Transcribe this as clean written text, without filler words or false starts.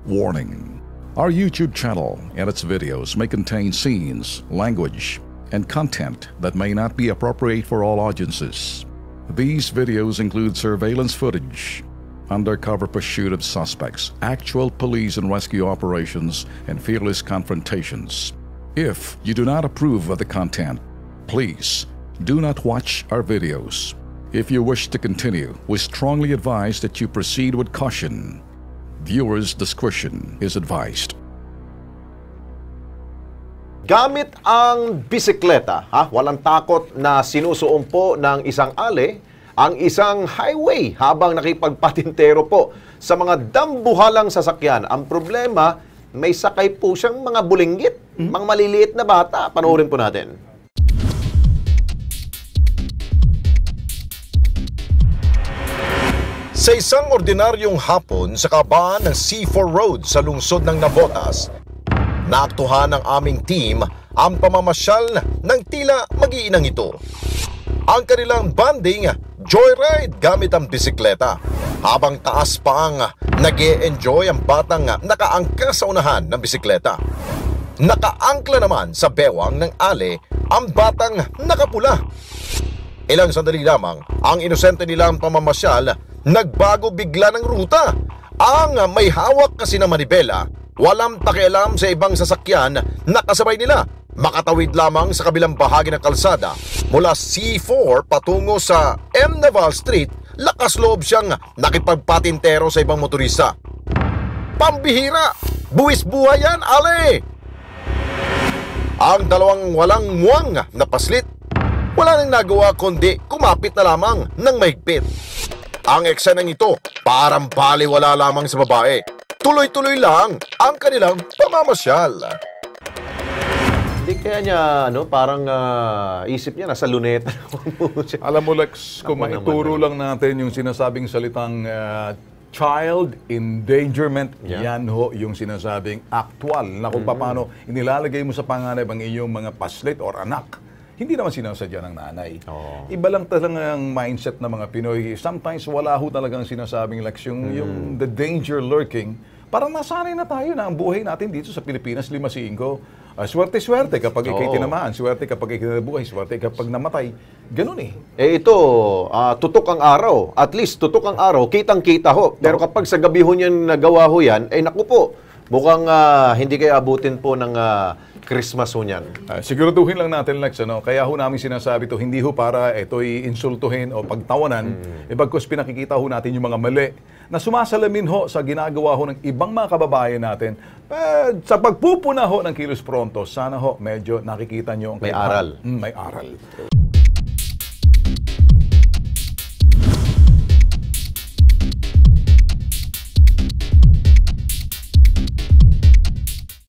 Warning. Our YouTube channel and its videos may contain scenes, language, and content that may not be appropriate for all audiences. These videos include surveillance footage, undercover pursuit of suspects, actual police and rescue operations, and fearless confrontations. If you do not approve of the content, please do not watch our videos. If you wish to continue, we strongly advise that you proceed with caution. Viewers' discretion is advised. Gamit ang bisikleta, walang takot na sinusuumpo ng isang ale ang isang highway habang nakipagpatintero po sa mga dambuhalang sasakyan. Ang problema, may sakay po siyang mga bulinggit, mga maliliit na bata. Panoorin po natin. Sa isang ordinaryong hapon sa kabaan ng C4 Road sa lungsod ng Navotas, naaktuhan ng aming team ang pamamasyal ng tila mag-iinang ito. Ang kanilang banding joyride gamit ang bisikleta, habang taas pa ang nag-e-enjoy ang batang nakaangka sa unahan ng bisikleta. Nakaangkla naman sa bewang ng ale ang batang nakapula. Ilang sandali lamang ang inosente nilang pamamasyal, nagbago bigla ng ruta. Ang may hawak kasi na manibela, walang pakialam sa ibang sasakyan na kasabay nila. Makatawid lamang sa kabilang bahagi ng kalsada mula C4 patungo sa M. Naval Street, lakas loob siyang nakipagpatintero sa ibang motorista. Pambihira! Buwis buhay yan, ale! Ang dalawang walang muwang na paslit, wala nang nagawa kundi kumapit na lamang ng mahigpit. Ang eksenang ito parang baliwala lamang sa babae. Tuloy-tuloy lang ang kanilang pamamasyal. Hindi kaya niya, parang isip niya, nasa luneta. Alam mo, Lex, kung maituro lang natin yung sinasabing salitang child endangerment, yan ho yung sinasabing actual na kung paano inilalagay mo sa panganib ang iyong mga paslit or anak. Hindi naman sinasadya ng nanay. Iba lang talagang mindset ng mga Pinoy. Sometimes wala ho talagang sinasabing Lex, yung the danger lurking. Parang nasanay na tayo na ang buhay natin dito sa Pilipinas, 5-5. Swerte-swerte kapag ikay tinamaan, swerte kapag ikay nabuhay, swerte kapag namatay. Ganun eh. Ito, tutok ang araw. At least, tutok ang araw, kitang-kita ho. Pero kapag sa gabi ho niyan nagawa ho yan, naku po, mukhang hindi kayo abutin po ng Christmas ho niyan. Siguraduhin lang natin, Lex, kaya ho namin sinasabi ito, hindi ho para ito'y insultuhin o pagtawanan, bagkus pinakikita ho natin yung mga mali na sumasalamin ho sa ginagawa ho ng ibang mga kababayan natin. Sa pagpupuna ho ng Kilos Pronto, sana ho medyo nakikita nyo ang may aral. May aral.